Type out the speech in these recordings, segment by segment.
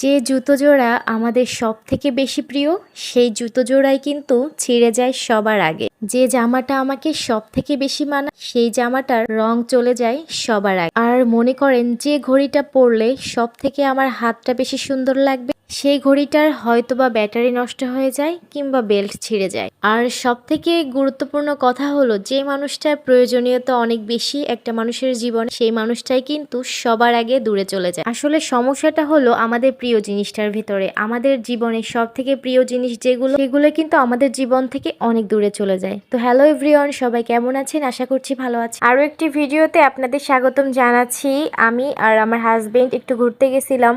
যে জুতো জোড়া আমাদের সবথেকে বেশি প্রিয়, সেই জুতো জোড়াই কিন্তু ছিঁড়ে যায় সবার আগে। যে জামাটা আমাকে সবথেকে বেশি মানায়, সেই জামাটার রং চলে যায় সবার আগে। আর মনে করেন যে ঘড়িটা পরলে সবথেকে আমার হাতটা বেশি সুন্দর লাগবে, সেই ঘড়িটার হয়তোবা ব্যাটারি নষ্ট হয়ে যায় কিংবা বেল্ট ছিঁড়ে যায়। আর সবথেকে গুরুত্বপূর্ণ কথা হলো, যে মানুষটার প্রয়োজনীয়তা অনেক বেশি একটা মানুষের জীবনে, সেই মানুষটাই কিন্তু সবার আগে দূরে চলে যায়। আসলে সমস্যাটা হলো আমাদের প্রিয় জিনিসটার ভিতরে। আমাদের জীবনে সবথেকে প্রিয় জিনিস যেগুলো, সেগুলো কিন্তু আমাদের জীবন থেকে অনেক দূরে চলে যায়। তো হ্যালো এভরিওয়ান, সবাই কেমন আছেন? আশা করছি ভালো আছেন। আরো একটি ভিডিওতে আপনাদের স্বাগতম জানাচ্ছি। আমি আর আমার হাজবেন্ড একটু ঘুরতে গেছিলাম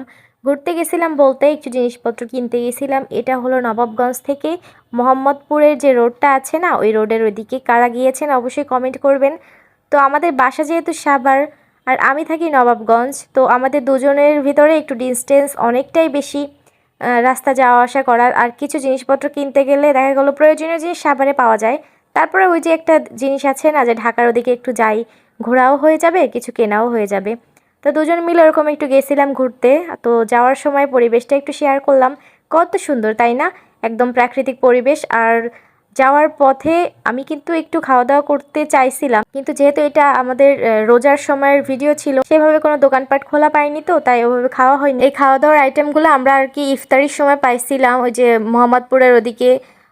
বলতে একটু জিনিসপত্র কিনতে গেছিলাম। এটা হলো নবাবগঞ্জ থেকে মোহাম্মদপুরের যে রোডটা আছে না, ওই রোডের ওইদিকে। কারা গিয়েছেন অবশ্যই কমেন্ট করবেন। তো আমাদের বাসা যেহেতু সাভার আর আমি থাকি নবাবগঞ্জ, তো আমাদের দুজনের ভিতরে একটু ডিস্টেন্স অনেকটাই বেশি রাস্তা যাওয়া আসা করার। আর কিছু জিনিসপত্র কিনতে গেলে দেখা গেলো প্রয়োজনীয় জিনিস সাভারে পাওয়া যায়, তারপরে ওই যে একটা জিনিস আছে না যে ঢাকার ওদিকে একটু যাই, ঘোরাও হয়ে যাবে কিছু কেনাও হয়ে যাবে। তো দুজন মিলে ওরকম একটু গেছিলাম ঘুরতে। তো যাওয়ার সময় পরিবেশটা একটু শেয়ার করলাম। কত সুন্দর তাই না, একদম প্রাকৃতিক পরিবেশ। আর যাওয়ার পথে আমি কিন্তু একটু খাওয়া দাওয়া করতে চাইছিলাম, কিন্তু যেহেতু এটা আমাদের রোজার সময়ের ভিডিও ছিল, সেভাবে কোনো দোকানপাট খোলা পাইনি, তো তাই ওভাবে খাওয়া হয়নি। এই খাওয়া দাওয়ার আইটেমগুলো আমরা আর কি ইফতারির সময় পাইছিলাম, ওই যে মোহাম্মদপুরের ওদিকে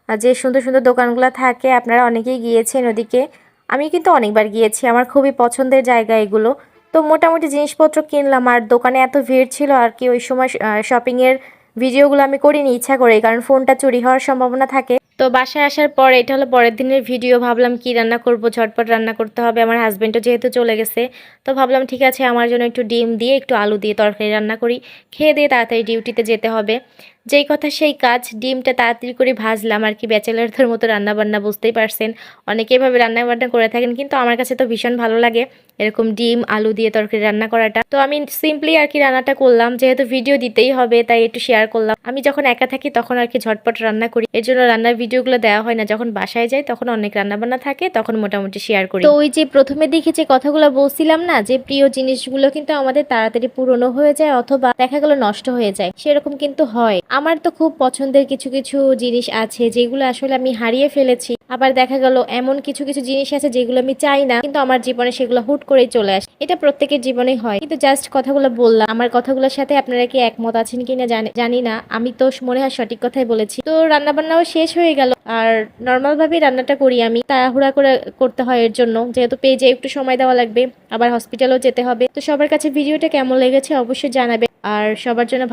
যে সুন্দর সুন্দর দোকানগুলো থাকে। আপনারা অনেকেই গিয়েছেন ওদিকে, আমি কিন্তু অনেকবার গিয়েছি, আমার খুবই পছন্দের জায়গা এগুলো। তো মোটামুটি জিনিসপত্র কিনলাম, আর দোকানে এত ভিড় ছিল আর কি ওই সময় শপিংয়ের ভিডিওগুলো আমি করিনি ইচ্ছা করে, কারণ ফোনটা চুরি হওয়ার সম্ভাবনা থাকে। তো বাসায় আসার পর এটা হলো পরের দিনের ভিডিও। ভাবলাম কি রান্না করব, ঝটপট রান্না করতে হবে। আমার হাজব্যান্ডও যেহেতু চলে গেছে, তো ভাবলাম ঠিক আছে আমার জন্য একটু ডিম দিয়ে একটু আলু দিয়ে তরকারি রান্না করি, খেয়ে দিয়ে তাড়াতাড়ি ডিউটিতে যেতে হবে। যেই কথা সেই কাজ, ডিমটা তাড়াতাড়ি করে ভাজলাম আর কি। ব্যাচেলারদের মতো রান্নাবান্না, বুঝতেই পারছেন, অনেকে এভাবে রান্নাবান্না করে থাকেন, কিন্তু আমার কাছে তো ভীষণ ভালো লাগে এরকম ডিম আলু দিয়ে তরকারি রান্না করাটা। তো আমি সিম্পলি আর কি রান্নাটা করলাম, যেহেতু ভিডিও দিতেই হবে তাই একটু শেয়ার করলাম। আমি যখন একা থাকি তখন আর কি ঝটপট রান্না করি, এর জন্য রান্নার ভিডিওগুলো দেওয়া হয় না। যখন বাসায় যাই তখন অনেক রান্নাবান্না থাকে, তখন মোটামুটি শেয়ার করি। তো ওই যে প্রথমে দেখে যে কথাগুলো বলছিলাম না, যে প্রিয় জিনিসগুলো কিন্তু আমাদের তাড়াতাড়ি পুরনো হয়ে যায় অথবা দেখা গেল নষ্ট হয়ে যায়, সেরকম কিন্তু হয়। আমার তো খুব পছন্দের কিছু কিছু জিনিস আছে যেগুলো আসলে আমি হারিয়ে ফেলেছি, আবার দেখা গেল এমন কিছু কিছু জিনিস আছে যেগুলো আমি চাই না, কিন্তু আমার জীবনে সেগুলো হুট করেই চলে আসে। এটা প্রত্যেকের জীবনেই হয়, কিন্তু জাস্ট কথাগুলো বললাম। আমার কথাগুলোর সাথে আপনারা কি একমত আছেন কিনা জানি না, আমি তো মনে হয় সঠিক কথাই বলেছি। তো রান্না বান্নাও শেষ হয়ে গেল, আর নর্মাল ভাবেই রান্নাটা করি আমি, তাড়াহুড়া করে করতে হয় এর জন্য, যেহেতু পেজে একটু সময় দেওয়া লাগবে, আবার হসপিটালেও যেতে হবে। তো সবার কাছে ভিডিওটা কেমন লেগেছে অবশ্যই জানাবে, আর সবার জন্য ভালো